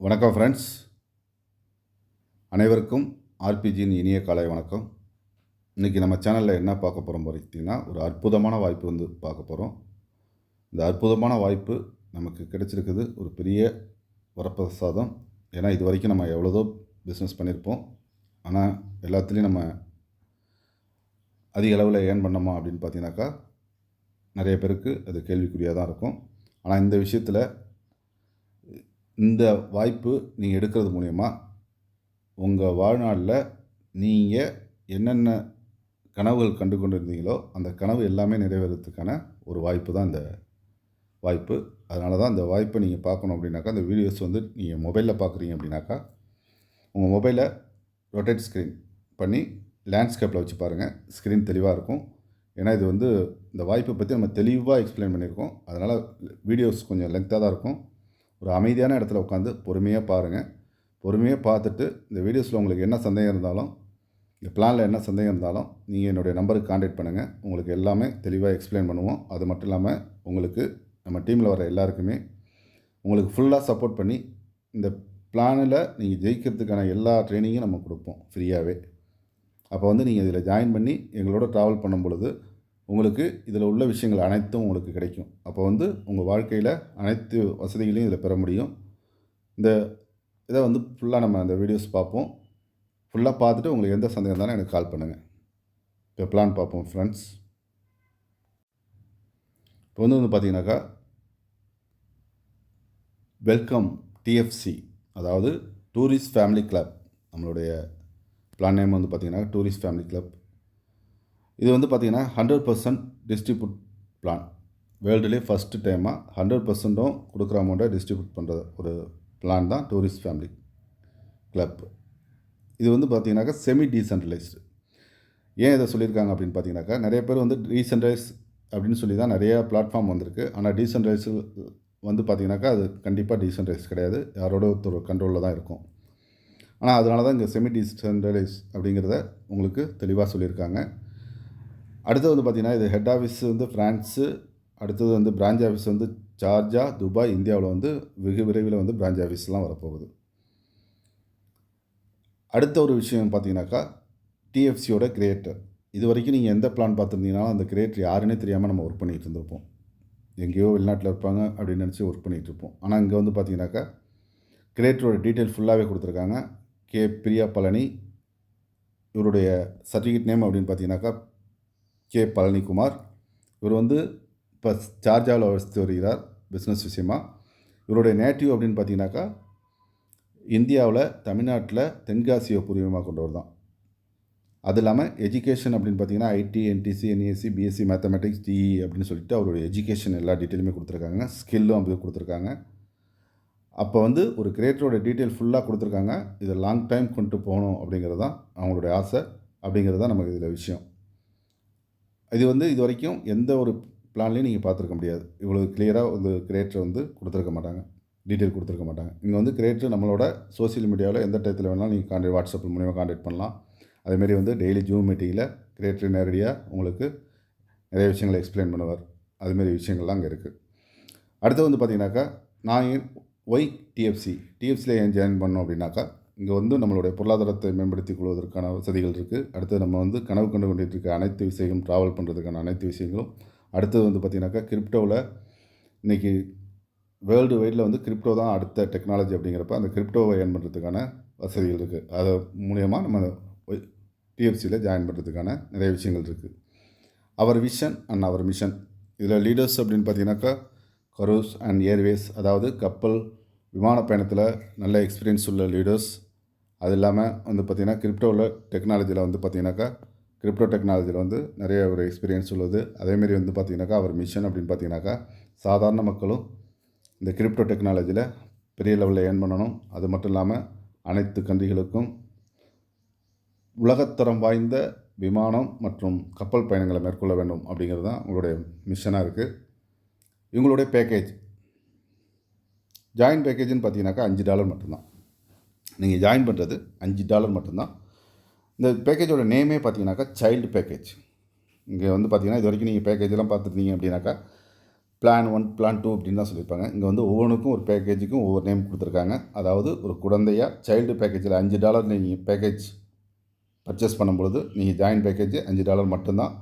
வணக்கம் ஃப்ரெண்ட்ஸ், அனைவருக்கும் ஆர்பிஜியின் இனிய காலை வணக்கம். இன்றைக்கி நம்ம சேனலில் என்ன பார்க்க போகிறோம் பார்த்தீங்கன்னா, ஒரு அற்புதமான வாய்ப்பு பார்க்க போகிறோம். இந்த அற்புதமான வாய்ப்பு நமக்கு கிடைச்சிருக்குது ஒரு பெரிய வரப்பிரசாதம். ஏன்னா இது வரைக்கும் நம்ம எவ்வளோதோ பிஸ்னஸ் பண்ணியிருப்போம். ஆனால் எல்லாத்துலேயும் நம்ம அதிக அளவில் ஏர்ன் பண்ணோமா அப்படின்னு பார்த்தீங்கன்னாக்கா நிறைய பேருக்கு அது கேள்விக்குறியாக தான் இருக்கும். ஆனால் இந்த விஷயத்தில் இந்த வாய்ப்பு நீங்கள் எடுக்கிறது மூலயமா உங்கள் வாழ்நாளில் நீங்கள் என்னென்ன கனவுகள் கண்டு கொண்டு இருந்தீங்களோ அந்த கனவு எல்லாமே நிறைவேறதுக்கான ஒரு வாய்ப்பு தான் இந்த வாய்ப்பு. அதனால தான் இந்த வாய்ப்பை நீங்கள் பார்க்கணும் அப்படின்னாக்கா, இந்த வீடியோஸ் நீங்கள் மொபைலில் பார்க்குறீங்க அப்படின்னாக்கா, உங்கள் மொபைலை ரொட்டேட் ஸ்க்ரீன் பண்ணி லேண்ட்ஸ்கேப்பில் வச்சு பாருங்கள். ஸ்க்ரீன் தெளிவாக இருக்கும். ஏன்னா இது இந்த வாய்ப்பை பற்றி நம்ம தெளிவாக எக்ஸ்பிளைன் பண்ணியிருக்கோம். அதனால் வீடியோஸ் கொஞ்சம் லென்த்தாக தான் இருக்கும். ஒரு அமைதியான இடத்துல உட்காந்து பொறுமையாக பாருங்கள். பொறுமையாக பார்த்துட்டு இந்த வீடியோஸில் உங்களுக்கு என்ன சந்தேகம் இருந்தாலும், இந்த பிளானில் என்ன சந்தேகம் இருந்தாலும் நீங்கள் என்னுடைய நம்பருக்கு கான்டாக்ட் பண்ணுங்கள். உங்களுக்கு எல்லாமே தெளிவாக எக்ஸ்பிளைன் பண்ணுவோம். அது மட்டும் இல்லாமல் உங்களுக்கு நம்ம டீமில் வர எல்லாருக்குமே உங்களுக்கு ஃபுல்லாக சப்போர்ட் பண்ணி இந்த பிளானில் நீங்கள் ஜெயிக்கிறதுக்கான எல்லா ட்ரைனிங்கும் நம்ம கொடுப்போம் ஃப்ரீயாகவே. அப்போ நீங்கள் இதில் ஜாயின் பண்ணி எங்களோட ட்ராவல் பண்ணும் பொழுது உங்களுக்கு இதில் உள்ள விஷயங்கள் அனைத்தும் உங்களுக்கு கிடைக்கும். அப்போ உங்கள் வாழ்க்கையில் அனைத்து வசதிகளையும் இதில் பெற முடியும். இந்த இதை ஃபுல்லாக நம்ம அந்த வீடியோஸ் பார்ப்போம். ஃபுல்லாக பார்த்துட்டு உங்களுக்கு எந்த சந்தேகம் இருந்தாலும் எனக்கு கால் பண்ணுங்கள். இப்போ பிளான் பார்ப்போம் ஃப்ரெண்ட்ஸ். இப்போ பார்த்தீங்கன்னாக்கா, வெல்கம் டிஎஃப்சி, அதாவது டூரிஸ்ட் ஃபேமிலி கிளப். நம்மளுடைய பிளான் நேம் பார்த்தீங்கன்னா டூரிஸ்ட் ஃபேமிலி கிளப். இது பார்த்தீங்கன்னா 100% டிஸ்ட்ரிபியூட் பிளான். வேர்ல்டுலேயே ஃபஸ்ட்டு டைமாக 100%ம் கொடுக்குற அமௌண்ட்டை டிஸ்ட்ரிபியூட் பண்ணுற ஒரு பிளான் தான் டூரிஸ்ட் ஃபேமிலி கிளப். இது பார்த்தீங்கன்னாக்கா செமி டீசென்ட்ரலைஸ்டு. ஏன் இதை சொல்லியிருக்காங்க அப்படின்னு பார்த்தீங்கன்னாக்கா, நிறைய பேர் டீசென்ட்ரலைஸ் அப்படின்னு சொல்லி தான் நிறையா பிளாட்ஃபார்ம் வந்திருக்கு. ஆனால் டீசென்ட்ரலைஸ் பார்த்தீங்கன்னாக்கா அது கண்டிப்பாக டீசென்ட்ரலைஸ் கிடையாது. யாரோட ஒரு கண்ட்ரோலில் தான் இருக்கும். ஆனால் அதனால தான் இங்கே செமி டீசென்ட்ரலைஸ் அப்படிங்கிறத உங்களுக்கு தெளிவாக சொல்லியிருக்காங்க. அடுத்தது பார்த்திங்கன்னா, இது ஹெட் ஆஃபீஸ் ஃப்ரான்ஸு. அடுத்தது பிரான்ச் ஆஃபீஸ் சார்ஜா, துபாய், இந்தியாவில் வெகு விரைவில் பிரான்ச் ஆஃபீஸ்லாம் வரப்போகுது. அடுத்த ஒரு விஷயம் பார்த்திங்கனாக்கா, டிஎஃப்சியோட கிரியேட்டர். இது வரைக்கும் நீங்கள் எந்த பிளான் பார்த்துருந்தீங்கனாலும் அந்த கிரியேட்டர் யாருன்னே தெரியாமல் நம்ம ஒர்க் பண்ணிகிட்டு இருந்திருப்போம். எங்கேயோ வெளிநாட்டில் இருப்பாங்க அப்படின்னு நினச்சி ஒர்க் பண்ணிகிட்டு இருப்போம். ஆனால் இங்கே பார்த்திங்கனாக்கா கிரியேட்டரோட டீட்டெயில் ஃபுல்லாகவே கொடுத்துருக்காங்க. கே பிரியா பழனி. இவருடைய சர்டிஃபிகேட் நேம் அப்படின்னு பார்த்தீங்கன்னாக்கா கே பழனிக்குமார். இவர் இப்போ சார்ஜாவில் வசித்து வருகிறார் பிஸ்னஸ் விஷயமா. இவருடைய நேட்டிவ் அப்படின்னு பார்த்தீங்கன்னாக்கா இந்தியாவில் தமிழ்நாட்டில் தென்காசியை பூர்வீகமாக கொண்டவர் தான். அது இல்லாமல் எஜுகேஷன் அப்படின்னு பார்த்தீங்கன்னா IT, NTC, NAC, BSc mathematics, DE அப்படின்னு சொல்லிட்டு அவருடைய எஜுகேஷன் எல்லா டீட்டெயிலுமே கொடுத்துருக்காங்க. ஸ்கில்லும் அப்படி கொடுத்துருக்காங்க. அப்போ ஒரு கிரியேட்டரோட டீட்டெயில் ஃபுல்லாக கொடுத்துருக்காங்க. இதை லாங் டைம் கொண்டு போகணும் அப்படிங்கிறது தான் அவங்களுடைய ஆசை. அப்படிங்கிறது தான் நமக்கு இதில் விஷயம். இது இது வரைக்கும் எந்த ஒரு பிளான்லையும் நீங்கள் பார்த்துருக்க முடியாது. இவ்வளோ கிளியராக கிரியேட்டர் கொடுத்துருக்க மாட்டாங்க, டீட்டெயில் கொடுத்துருக்க மாட்டாங்க. இங்கே கிரியேட்டர் நம்மளோட சோசியல் மீடியாவில் எந்த டயத்தில் வேணாலும் நீங்கள் வாட்ஸ்அப் மூலிமா கான்டாக்ட் பண்ணலாம். அதேமாரி டெய்லி ஜூம் மீட்டிங்கில் கிரியேட்டர் நேரடியாக உங்களுக்கு நிறைய விஷயங்களை எக்ஸ்பிளைன் பண்ணுவார். அதுமாரி விஷயங்கள்லாம் அங்கே இருக்குது. அடுத்து பார்த்தீங்கன்னாக்கா, நான் ஒய் டிஎஃப்சியில் ஏன் ஜாயின் பண்ணோம் அப்படின்னாக்கா, இங்கே நம்மளுடைய பொருளாதாரத்தை மேம்படுத்திக் கொள்வதற்கான வசதிகள் இருக்குது. அடுத்து நம்ம கனவு கண்டு கொண்டிட்டு இருக்க அனைத்து விஷயங்களும், ட்ராவல் பண்ணுறதுக்கான அனைத்து விஷயங்களும். அடுத்தது பார்த்திங்கனாக்கா, கிரிப்டோவில் இன்றைக்கி வேர்ல்டு வைடில் கிரிப்டோ தான் அடுத்த டெக்னாலஜி. அப்படிங்கிறப்ப அந்த கிரிப்டோவை ஏர்ன் பண்ணுறதுக்கான வசதிகள் இருக்குது. அது மூலயமா நம்ம டிஎஃப்சியில் ஜாயின் பண்ணுறதுக்கான நிறைய விஷயங்கள் இருக்குது. அவர் விஷன் அண்ட் அவர் மிஷன். இதில் லீடர்ஸ் அப்படின்னு பார்த்தீங்கன்னாக்கா, கரூஸ் அண்ட் ஏர்வேஸ், அதாவது கப்பல் விமான பயணத்தில் நல்ல எக்ஸ்பீரியன்ஸ் உள்ள லீடர்ஸ். அது இல்லாமல் பார்த்திங்கன்னா கிரிப்டோவில் டெக்னாலஜியில் பார்த்திங்கனாக்கா, கிரிப்டோ டெக்னாலஜியில் நிறைய ஒரு எக்ஸ்பீரியன்ஸ் உள்ளது. அதேமாரி பார்த்திங்கனாக்கா அவர் மிஷன் அப்படின்னு பார்த்திங்கனாக்கா, சாதாரண மக்களும் இந்த கிரிப்டோ டெக்னாலஜியில் பெரிய லெவலில் ஏர்ன் பண்ணணும். அது மட்டும் இல்லாமல் அனைத்து கண்ட்ரிகளுக்கும் உலகத்தரம் வாய்ந்த விமானம் மற்றும் கப்பல் பயணங்களை மேற்கொள்ள வேண்டும் அப்படிங்கிறது தான் உங்களுடைய மிஷனாக இருக்குது. இவங்களுடைய பேக்கேஜ், ஜாயின் பேக்கேஜ்னு பார்த்தீங்கன்னாக்கா $5 மட்டும்தான். நீங்கள் ஜாயின் பண்ணுறது $5 மட்டும்தான். இந்த பேக்கேஜோட நேமே பார்த்தீங்கன்னாக்கா சைல்டு பேக்கேஜ். இங்கே பார்த்தீங்கன்னா இது வரைக்கும் நீங்கள் பேக்கேஜெலாம் பார்த்துருந்தீங்க அப்படின்னாக்கா பிளான் 1 பிளான் 2 அப்படின்னு தான் சொல்லியிருப்பாங்க. இங்கே வந்து ஒவ்வொன்றுக்கும் ஒரு பேக்கேஜுக்கும் ஒவ்வொரு நேம் கொடுத்துருக்காங்க. அதாவது ஒரு குழந்தையா சைல்டு பேக்கேஜில் $5 நீங்கள் பேக்கேஜ் பர்ச்சேஸ் பண்ணும்பொழுது நீங்கள் ஜாயின் பேக்கேஜ் $5 மட்டும்தான்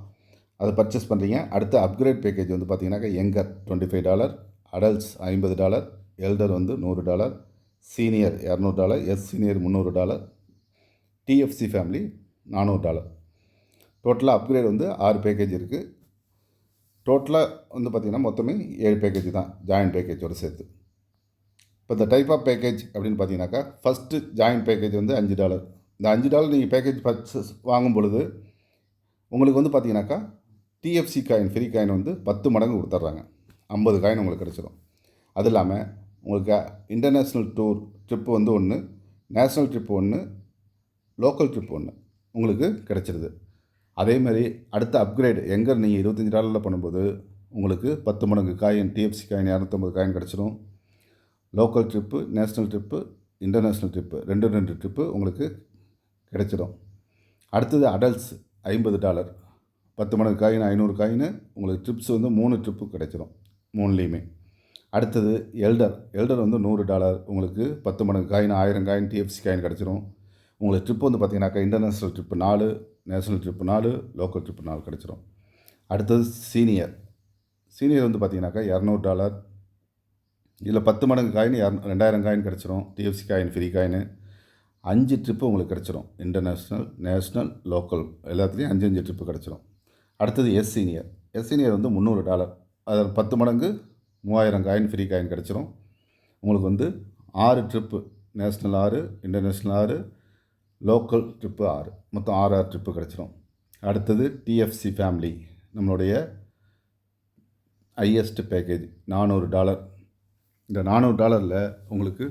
அதை பர்ச்சேஸ் பண்ணுறீங்க. அடுத்த அப்கிரேட் பேக்கேஜ் வந்து பார்த்தீங்கன்னாக்கா யங்கர் $25, அடல்ட்ஸ் $50, எல்டர் வந்து $100, சீனியர் $200, சீனியர் $300, டிஎஃப்சி ஃபேமிலி $400. டோட்டலாக அப்கிரேட் வந்து 6 பேக்கேஜ் இருக்குது. டோட்டலாக வந்து பார்த்திங்கன்னா மொத்தமே 7 பேக்கேஜ் தான் ஜாயின் பேக்கேஜோடு சேர்த்து. இப்போ இந்த டைப் ஆஃப் பேக்கேஜ் அப்படின்னு பார்த்தீங்கன்னாக்கா ஃபஸ்ட்டு ஜாயின் பேக்கேஜ் வந்து $5. இந்த $5 நீங்கள் பேக்கேஜ் பர்ச்சேஸ் வாங்கும் பொழுது உங்களுக்கு வந்து பார்த்தீங்கன்னாக்கா டிஎஃப்சி காயின் ஃப்ரீ காயின் வந்து 10 மடங்கு கொடுத்துட்றாங்க. 50 காயின் உங்களுக்கு கிடச்சிரும். அது இல்லாமல் உங்களுக்கு இன்டர்நேஷ்னல் டூர் ட்ரிப்பு வந்து 1, நேஷ்னல் ட்ரிப்பு 1, லோக்கல் ட்ரிப் 1 உங்களுக்கு கிடச்சிருது. அதேமாதிரி அடுத்த அப்கிரேடு எங்கே நீங்கள் $25 பண்ணும்போது உங்களுக்கு 10 மடங்கு காயின் டிஎஃப்சி காயின் 250 காயின் கிடச்சிரும். Local trip, national trip, international trip 2 trip உங்களுக்கு கிடைச்சிடும். அடுத்தது அடல்ட்ஸ் $50, 10 மடங்கு காயின் 500 காயின் உங்களுக்கு ட்ரிப்ஸ் வந்து 3 ட்ரிப்பு கிடைச்சிடும் 3லேயுமே. அடுத்தது எல்டர் வந்து $100 உங்களுக்கு 10 மடங்கு காயின் 1000 காயின் டிஎஃப்சி காயின் கிடச்சிரும். உங்களுக்கு ட்ரிப் வந்து பார்த்தீங்கன்னாக்கா international trip 4, national trip 4, local trip 4 கிடச்சிரும். அடுத்தது சீனியர் வந்து பார்த்தீங்கன்னாக்கா $200, இதில் 10 மடங்கு காயின் 2000 காயின் கிடச்சிரும். DFC coin free coin 5 trip உங்களுக்கு கிடச்சிரும். இன்டர்நேஷ்னல், நேஷ்னல், லோக்கல் எல்லாத்துலேயும் 5 ட்ரிப்பு கிடச்சிரும். அடுத்தது சீனியர் வந்து $300, அதில் 10 மடங்கு 3000 காயின் ஃப்ரீ காயின் கிடச்சிரும். உங்களுக்கு வந்து 6 trip, national 6, international 6, local trip 6, மொத்தம் 6 ட்ரிப்பு கிடச்சிரும். அடுத்தது டிஎஃப்சி ஃபேமிலி நம்மளுடைய ஹையஸ்ட் பேக்கேஜ் $400. இந்த $400 உங்களுக்கு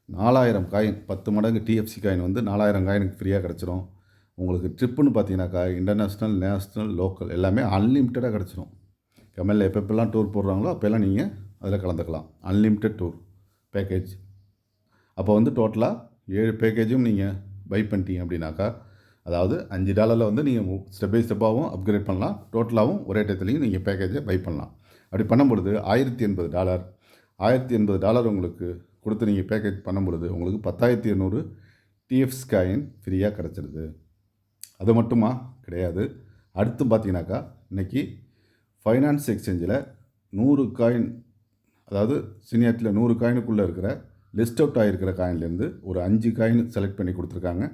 4000 காயின் 10 மடங்கு டிஎஃப்சி காயின் வந்து 4000 காயினுக்கு ஃப்ரீயாக கிடச்சிரும். உங்களுக்கு ட்ரிப்புன்னு பார்த்தீங்கன்னாக்கா இன்டர்நேஷ்னல், நேஷ்னல், லோக்கல் எல்லாமே அன்லிமிட்டடாக கிடச்சிரும். கமலில் எப்பப்பெல்லாம் டூர் போடுறாங்களோ அப்போல்லாம் நீங்கள் அதில் கலந்துக்கலாம். Unlimited tour package. அப்போ வந்து டோட்டலாக 7 பேக்கேஜும் நீங்கள் பை பண்ணிட்டீங்க அப்படின்னாக்கா, அதாவது $5 வந்து நீங்கள் ஸ்டெப் பை ஸ்டெப்பாகவும் அப்கிரேட் பண்ணலாம். டோட்டலாகவும் ஒரே டயத்துலையும் நீங்கள் பேக்கேஜை பை பண்ணலாம். அப்படி பண்ணும்பொழுது $1080 உங்களுக்கு கொடுத்து நீங்கள் பேக்கேஜ் பண்ணும்பொழுது உங்களுக்கு 10,200 டிஎஃப்சி காயின் ஃப்ரீயாக கிடச்சிருது. அது மட்டுமா கிடையாது. அடுத்து பார்த்தீங்கன்னாக்கா இன்றைக்கி ஃபைனான்ஸ் எக்ஸ்சேஞ்சில் 100 காயின், அதாவது சீனியாரிட்டியில் 100 காயினுக்குள்ளே இருக்கிற லிஸ்ட் அவுட் ஆகிருக்கிற காயின்லேருந்து ஒரு 5 காயின் செலக்ட் பண்ணி கொடுத்துருக்காங்க.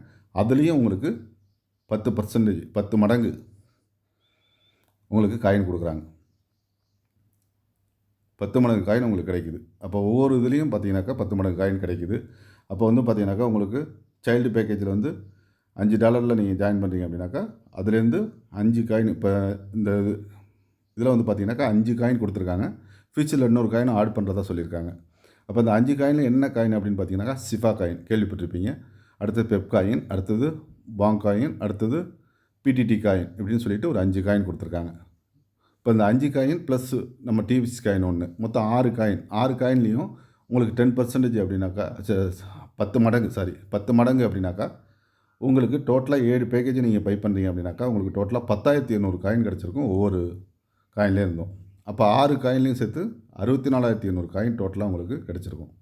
அதுலேயும் உங்களுக்கு 10% 10 மடங்கு உங்களுக்கு காயின் கொடுக்குறாங்க. 10 மடங்கு காயின் உங்களுக்கு கிடைக்குது. அப்போ ஒவ்வொரு இதுலேயும் பார்த்தீங்கன்னாக்கா 10 மடங்கு காயின் கிடைக்குது. அப்போ வந்து பார்த்தீங்கன்னாக்கா உங்களுக்கு சைல்டு பேக்கேஜில் வந்து $5 நீங்கள் ஜாயின் பண்ணுறீங்க அப்படின்னாக்கா அதுலேருந்து 5 காயின் இப்போ இந்த இதில் வந்து பார்த்தீங்கன்னாக்கா 5 காயின் கொடுத்துருக்காங்க. ஃபியூச்சரில் இன்னொரு காயினும் ஆட் பண்ணுறதா சொல்லியிருக்காங்க. அப்போ இந்த 5 காயினில் என்ன காயின் அப்படின்னு பார்த்தீங்கன்னாக்கா சிஃபா காயின் கேள்விப்பட்டிருப்பீங்க. அடுத்தது பெப் காயின், அடுத்தது பாங் காயின், அடுத்தது பிடிடி காயின் இப்படின்னு சொல்லிட்டு ஒரு 5 காயின் கொடுத்துருக்காங்க. இப்போ இந்த 5 காயின் ப்ளஸ் நம்ம டிவிசி காயின் 1 மொத்தம் 6 காயின். 6 காயின்லேயும் உங்களுக்கு 10% அப்படின்னாக்கா 10 மடங்கு அப்படின்னாக்கா உங்களுக்கு டோட்டலாக 7 பேக்கேஜ் நீங்கள் பை பண்ணுறீங்க அப்படின்னாக்கா உங்களுக்கு டோட்டலாக 10,200 காயின் கிடச்சிருக்கும் ஒவ்வொரு காயின்லேயே இருந்தோம். அப்போ 6 காயின்லேயும் சேர்த்து 64,800 காயின் டோட்டலாக உங்களுக்கு கிடச்சிருக்கும்.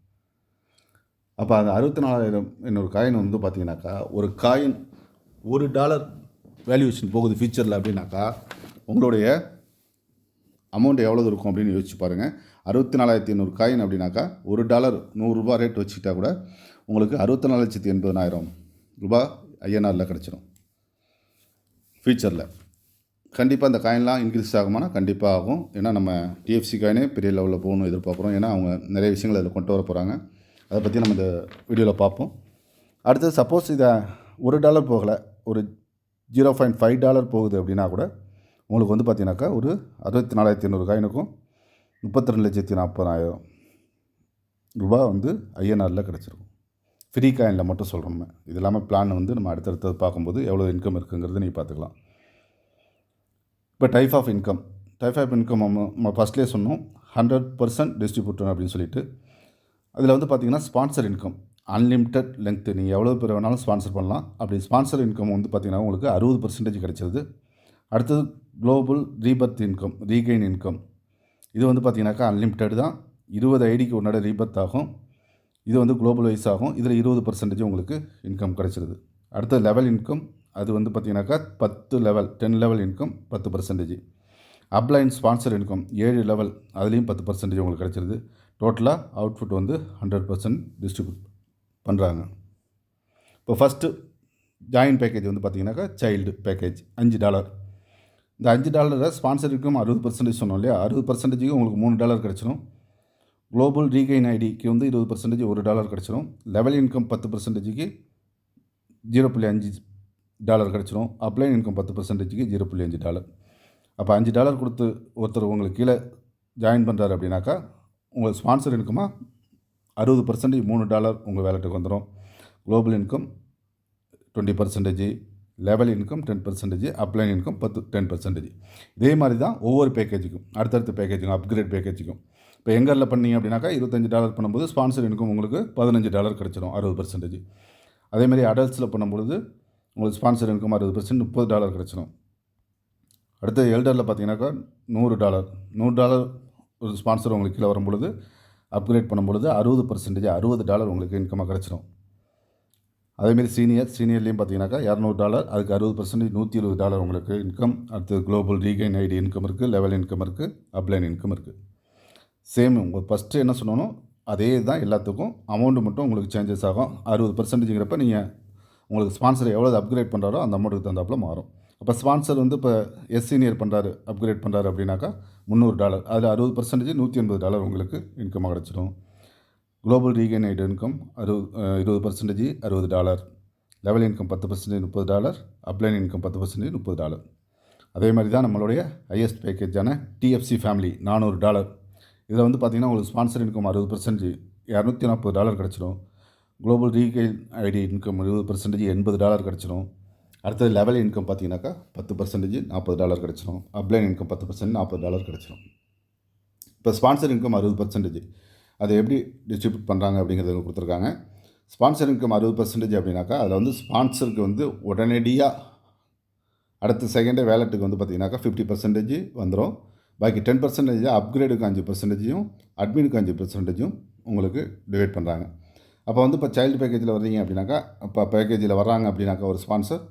அப்போ அந்த 64,800 காயின் வந்து பார்த்தீங்கன்னாக்கா ஒரு காயின் $1 வேல்யூவேஷன் போகுது ஃபியூச்சரில் அப்படின்னாக்கா உங்களுடைய அமௌண்ட் எவ்வளோ இருக்கும் அப்படின்னு யோசிச்சு பாருங்கள். 64,800 காயின் அப்படின்னாக்கா $1 100 ரேட் வச்சுக்கிட்டா கூட உங்களுக்கு 64,80,000 ரூபாய் ஐஎன்ஆரில் கிடச்சிரும் ஃபியூச்சரில். கண்டிப்பாக அந்த காயின்லாம் இன்க்ரீஸ் ஆகுமானா கண்டிப்பாக ஆகும். ஏன்னா நம்ம டிஎஃப்சி காயினே பெரிய லெவலில் போகணும்னு எதிர்பார்க்குறோம். ஏன்னா அவங்க நிறைய விஷயங்கள் அதில் கொண்டு வர போகிறாங்க. அதை பற்றி நம்ம இந்த வீடியோவில் பார்ப்போம். அடுத்தது சப்போஸ் இதை $1 போகலை, ஒரு $0.5 போகுது அப்படின்னா கூட உங்களுக்கு வந்து பார்த்தீங்கன்னாக்கா ஒரு 64,800 காயினுக்கும் 32,40,000 ரூபாய் வந்து ஐஎன்ஆரில் கிடச்சிருக்கும். ஃப்ரீ காயினில் மட்டும் சொல்கிறோம். நம்ம இது இல்லாமல் பிளான் வந்து நம்ம அடுத்தடுத்தது பார்க்கும்போது எவ்வளோ இன்கம் இருக்குங்கிறது நீங்கள் பார்த்துக்கலாம். இப்போ டைப் ஆஃப் இன்கம் நம்ம ஃபஸ்ட்லேயே சொன்னோம் 100% டிஸ்ட்ரிபியூட்டர் அப்படின்னு சொல்லிட்டு. அதில் வந்து பார்த்திங்கன்னா ஸ்பான்சர் இன்கம் அன்லிமிட்டட் லென்த்து, நீங்கள் எவ்வளோ பேர் வேணாலும் ஸ்பான்சர் பண்ணலாம். அப்படி ஸ்பான்சர் இன்கம் வந்து பார்த்திங்கன்னா உங்களுக்கு 60% கிடச்சிருது. அடுத்தது global Rebirth income, regain income, இது வந்து பார்த்தீங்கன்னாக்கா அன்லிமிட்டெட் தான். 20 ஐடிக்கு ஒரு நட ரீபர்த் ஆகும். இது வந்து குளோபல் வைஸ் ஆகும். இதில் 20% உங்களுக்கு இன்கம் கிடைச்சிருது. அடுத்த லெவல் இன்கம் அது வந்து பார்த்தீங்கன்னாக்கா 10 level income 10%. Upline sponsor income 7 level, அதுலேயும் 10% உங்களுக்கு கிடைச்சிருது. டோட்டலாக அவுட்புட் வந்து 100% டிஸ்ட்ரிபியூட் பண்ணுறாங்க. இப்போ ஃபஸ்ட்டு ஜாயின் பேக்கேஜ் வந்து பார்த்தீங்கன்னாக்கா சைல்டு பேக்கேஜ் $5. இந்த $5 ஸ்பான்சர் இன்கம் 60% சொன்னோம் இல்லையா, 60%க்கு உங்களுக்கு $3 கிடச்சிரும். குளோபல் ரீகெயின் ஐடிக்கு வந்து 20% $1 கிடச்சிரும். லெவல் இன்கம் 10%க்கு $0.5 கிடச்சிரும். அப்ளைன் இன்கம் 10%க்கு $0.5. அப்போ $5 கொடுத்து ஒருத்தர் உங்களுக்கு கீழே ஜாயின் பண்ணுறாரு அப்படின்னாக்கா உங்களுக்கு ஸ்பான்சர் இன்கமாக 60% $3 உங்கள் வேலெட்டுக்கு வந்துடும். Global income 20%, level income 10%, upline income 10%. இதே மாதிரி தான் ஒவ்வொரு பேக்கேஜுக்கும், அடுத்தடுத்த பேக்கேஜுக்கும், அப்கிரேட் பேக்கேஜுக்கும். இப்போ எங்கரில் பண்ணீங்க அப்படின்னாக்கா $25 பண்ணும்போது ஸ்பான்சர் இன்கம் உங்களுக்கு $15 கிடச்சிரும், 60%. அதேமாதிரி அடல்ட்ஸில் பண்ணும்பொழுது உங்களுக்கு ஸ்பான்சர் இன்கம் 60%, $30 கிடச்சிரும். அடுத்து எல்டரில் பார்த்தீங்கன்னாக்கா $100 ஒரு ஸ்பான்சர் உங்களுக்கு கீழே வரும்பொழுது அப்கிரேட் பண்ணும்பொழுது 60%, $60 உங்களுக்கு இன்கமாக கிடச்சிரும். அதேமாரி சீனியர்லேயும் பார்த்தீங்கன்னாக்கா $200, அதுக்கு 60%, $120 உங்களுக்கு இன்கம். அடுத்து குளோபல் ரீகெயின் ஐடி இன்கம் இருக்குது, லெவல் இன்கம் இருக்குது, அப்ளைன் இன்கம் இருக்குது. சேம் உங்கள் ஃபஸ்ட்டு என்ன சொன்னாலும் அதே தான் எல்லாத்துக்கும். அமௌண்ட்டு மட்டும் உங்களுக்கு சேஞ்சஸ் ஆகும். 60%ங்கிறப்ப நீங்கள் உங்களுக்கு ஸ்பான்சர் எவ்வளோ அப்கிரேட் பண்ணுறாரோ அந்த அமௌண்ட்டுக்கு தகுந்தாப்பில் மாறும். அப்போ ஸ்பான்சர் வந்து இப்போ சீனியர் பண்ணுறாரு, அப்கிரேட் பண்ணுறாரு அப்படின்னாக்கா $300, அதில் 60% $180 உங்களுக்கு இன்கமாக கிடச்சிடும். Global regain ID income 20% $60, level income 10% $30, upline income 10% $30. அதே மாதிரி தான் நம்மளுடைய ஹையஸ்ட் பேக்கேஜான டிஎஃப்சி ஃபேமிலி $400. இதில் வந்து பார்த்திங்கன்னா உங்களுக்கு ஸ்பான்சர் இன்கம் 60% $240 கிடச்சிரும். குளோபல் ரீகெயின் ஐடி இன்கம் 20% $80 கிடச்சிரும். அடுத்தது லெவல் இன்கம் பார்த்தீங்கன்னாக்கா 10% $40 கிடச்சிரும். அப்ளைன் இன்கம் 10% $40 கிடச்சிரும். இப்போ ஸ்பான்சர் இன்கம் 60%, அதை எப்படி டிஸ்ட்ரிபியூட் பண்ணுறாங்க அப்படிங்கிறத கொடுத்துருக்காங்க. ஸ்பான்சர் இன்கம் 60% அப்படின்னாக்கா அதில் வந்து ஸ்பான்சருக்கு வந்து உடனடியாக அடுத்த செகண்டே வேலெட்டுக்கு வந்து பார்த்திங்கனாக்கா 50% வந்துடும். பாக்கி 10% அப்கிரேடுக்கு 5%, அட்மினுக்கு 5% உங்களுக்கு டிவைட் பண்ணுறாங்க. அப்போ வந்து இப்போ சைல்டு பேக்கேஜில் வர்றீங்க அப்படின்னாக்கா, இப்போ பேக்கேஜில் வர்றாங்க அப்படின்னாக்கா ஒரு ஸ்பான்சர்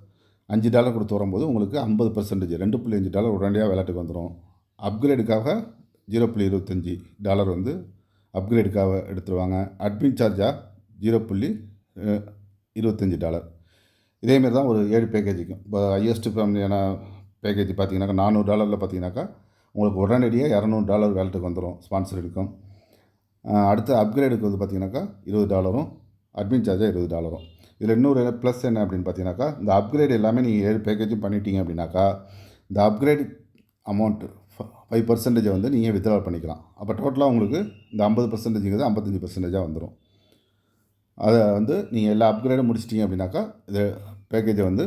$5 கொடுத்து வரும்போது உங்களுக்கு 50% $2.5 உடனடியாக வேலெட்டுக்கு வந்துடும். அப்கிரேடுக்காக $0.25 வந்து அப்கிரேடுக்காக எடுத்துருவாங்க. அட்மின் சார்ஜாக $0.25. இதேமாரி தான் ஒரு 7 பேக்கேஜுக்கும். இப்போ ஹையஸ்ட்டு ஃபேமிலியான பேக்கேஜ் பார்த்தீங்கன்னாக்கா $400 பார்த்தீங்கன்னாக்கா உங்களுக்கு உடனடியாக $200 வேலெட்டுக்கு வந்துடும் ஸ்பான்சர் இன்கம். அடுத்து அப்கிரேடுக்கு வந்து பார்த்திங்கனாக்கா $20, அட்மின் சார்ஜாக $20. இதில் இன்னொரு ப்ளஸ் என்ன அப்படின்னு பார்த்தீங்கன்னாக்கா, இந்த அப்கிரேட் எல்லாமே நீங்கள் 7 பேக்கேஜும் பண்ணிட்டீங்க அப்படின்னாக்கா இந்த அப்கிரேட் அமௌண்ட்டு 5% வந்து நீங்கள் வித்ட்ரா பண்ணிக்கலாம். அப்போ டோட்டலாக உங்களுக்கு இந்த 50%ங்கிறது 55%ஆக வந்துடும். அதை வந்து நீங்கள் எல்லா அப்கிரேடும் முடிச்சிட்டிங்க அப்படின்னாக்கா இது பேக்கேஜை வந்து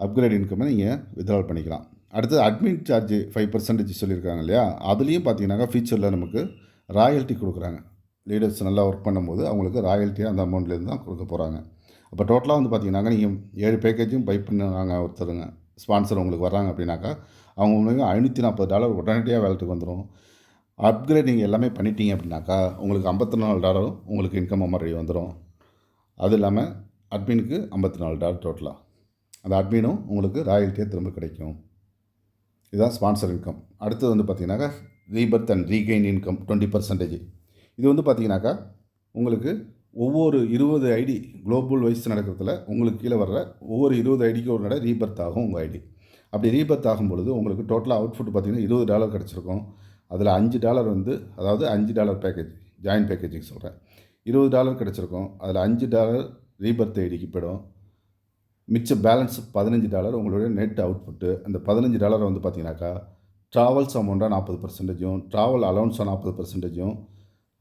அப்கிரேட் இன்கம்மை நீங்கள் வித்ட்ரா பண்ணிக்கலாம். அடுத்தது அட்மின் சார்ஜ் 5% சொல்லியிருக்காங்க இல்லையா, அதுலேயும் பார்த்தீங்கன்னாக்கா ஃபியூச்சரில் நமக்கு ராயல்ட்டி கொடுக்குறாங்க. லீடர்ஸ் நல்லா ஒர்க் பண்ணும்போது அவங்களுக்கு ராயல்ட்டியாக அந்த அமௌண்ட்லேருந்து தான் கொடுக்க போகிறாங்க. அப்போ டோட்டலாக வந்து பார்த்தீங்கன்னாக்கா நீங்கள் 7 பேக்கேஜும் பை பண்ணுறாங்க ஒருத்தருங்க ஸ்பான்சர் உங்களுக்கு வர்றாங்க அப்படின்னாக்கா அவங்க உங்களுக்கு $540 உடனடியாக வேலெட்டுக்கு வந்துடும். அப்கிரேட் நீங்கள் எல்லாமே பண்ணிட்டீங்க அப்படின்னாக்கா உங்களுக்கு $54 உங்களுக்கு இன்கம் மாதிரி வந்துடும். அது இல்லாமல் அட்மினுக்கு $54 டோட்டலாக. அந்த அட்மினும் உங்களுக்கு ராயல்ட்டியாக திரும்ப கிடைக்கும். இதுதான் ஸ்பான்சர் இன்கம். அடுத்தது வந்து பார்த்திங்கனாக்கா ரீபர்த் அண்ட் ரீகெயின் இன்கம் 20%. இது வந்து பார்த்திங்கனாக்கா உங்களுக்கு ஒவ்வொரு 20 ஐடி குளோபல் வைஸ் நடக்கிறதுல உங்களுக்கு கீழே வர்ற ஒவ்வொரு 20 ஐடிக்கு ஒரு நட ரீபர்த் ஆகும் உங்கள் ஐடி. அப்படி ரீபர்த் ஆகும் பொழுது உங்களுக்கு டோட்டலாக அவுட்புட் பார்த்திங்கன்னா $20 கிடச்சிருக்கும். அதில் $5 வந்து அதாவது $5 பேக்கேஜ் ஜாயின் பேக்கேஜுக்கு சொல்கிறேன், $20 கிடச்சிருக்கும். அதில் $5 ரீபர்த் ஐடிக்கு போய்டும். மிச்சம் பேலன்ஸ் $15 உங்களுடைய நெட் அவுட்புட்டு. அந்த $15 வந்து பார்த்திங்கனாக்கா ட்ராவல்ஸ் அமௌண்ட்டாக 40%, ட்ராவல் அலௌன்ஸாக 40%,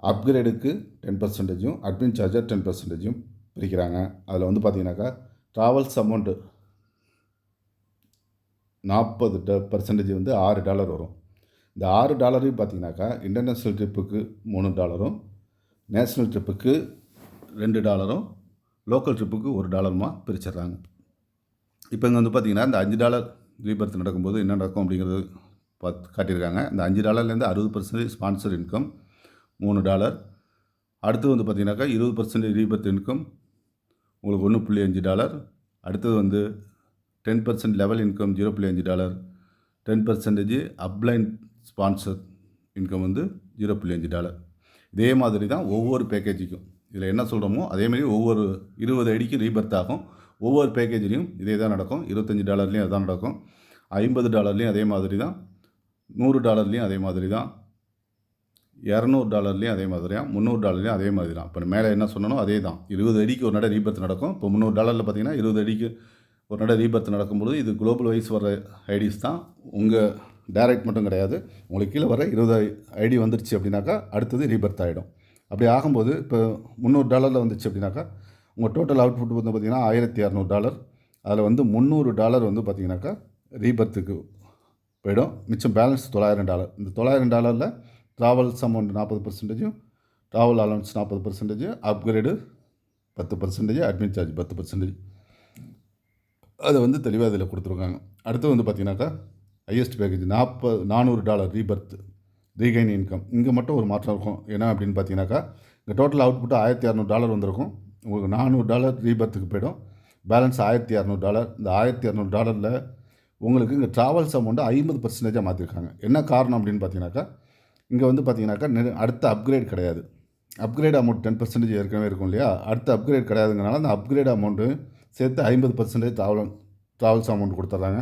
அப்கிரேடுக்கு 10%, அட்மின் சார்ஜாக 10% பிரிக்கிறாங்க. அதில் வந்து பார்த்திங்கனாக்கா ட்ராவல்ஸ் அமௌண்ட்டு 40% வந்து $6 வரும். இந்த $6 பார்த்திங்கனாக்கா இன்டர்நேஷ்னல் ட்ரிப்புக்கு $3, நேஷ்னல் ட்ரிப்புக்கு $2, லோக்கல் ட்ரிப்புக்கு $1 பிரிச்சிடுறாங்க. இப்போ இங்கே வந்து பார்த்திங்கன்னா இந்த $5 ரீபர்த் நடக்கும்போது என்ன நடக்கும் அப்படிங்கிறது காட்டியிருக்காங்க. இந்த $5லேருந்து 60% ஸ்பான்சர் இன்கம் $3. அடுத்தது வந்து பார்த்தீங்கன்னாக்கா 20% ரீபர்த் இன்கம் உங்களுக்கு $1.5. அடுத்தது வந்து 10% level income $0.5. 10% upline sponsor income வந்து $0.5. இதே மாதிரி தான் ஒவ்வொரு பேக்கேஜுக்கும் இதில் என்ன சொல்கிறோமோ அதேமாதிரி ஒவ்வொரு 20 ஐடிக்கு ரீபர்த் ஆகும். ஒவ்வொரு பேக்கேஜ்லேயும் இதே தான் நடக்கும். $25லேயும் அதுதான் நடக்கும். $50லேயும் அதே மாதிரி தான். $100லேயும் அதே மாதிரி தான். $200லேயும் அதே மாதிரி தான். $300லேயும் அதே மாதிரி தான். இப்போ மேலே என்ன சொன்னனோ அதே தான். 20 அடிக்கு ஒரு நடை ரீபர்த் நடக்கும். இப்போ $300 பார்த்தீங்கன்னா 20 அடிக்கு ஒரு நடை ரீபர்த் நடக்கும்போது இது குளோபல் வைஸ் வர ஐடிஸ் தான். உங்கள் டைரக்ட் மட்டும் கிடையாது. உங்களுக்கு கீழே வர 20 ஐடி வந்துருச்சு அப்படின்னாக்கா அடுத்தது ரீபர்த் ஆகிடும். அப்படி ஆகும்போது இப்போ $300 வந்துச்சு அப்படின்னாக்கா உங்கள் டோட்டல் அவுட்புட் வந்து பார்த்திங்கன்னா $1200. அதில் வந்து $300 வந்து பார்த்திங்கனாக்கா ரீபர்த்துக்கு போயிடும். மிச்சம் பேலன்ஸ் $900. இந்த $900ல் travels amount 40%, travel allowance 40%, upgrade 10%, admin charge 10%. அதை வந்து தெளிவாக இதில் கொடுத்துருக்காங்க. அடுத்து வந்து பார்த்திங்கனாக்கா highest package $400 rebirth regain income. இங்கே மட்டும் ஒரு மாற்றம் இருக்கும். என்ன அப்படின்னு பார்த்தீங்கன்னாக்கா இந்த டோட்டல் அவுட்புட்டு $1600 வந்திருக்கும். உங்களுக்கு $400 ரீபர்த்துக்கு போய்டும். பேலன்ஸ் $1200. இந்த $1200ல் உங்களுக்கு இங்கே ட்ராவல்ஸ் அமௌண்ட்டு 50%ஆக மாற்றிருக்காங்க. என்ன காரணம் அப்படின்னு பார்த்தீங்கன்னாக்கா இங்கே வந்து பார்த்தீங்கன்னாக்கா அடுத்த அப்கிரேட் கிடையாது. அப்கிரேட் அமௌண்ட் 10% ஏற்கனவே இருக்கும் இல்லையா. அடுத்த அப்கிரேட் கிடையாதுங்கனால அந்த அப்கிரேட் அமௌண்ட்டு சேர்த்து 50% ட்ராவல்ஸ் அமௌண்ட் கொடுத்துட்றாங்க.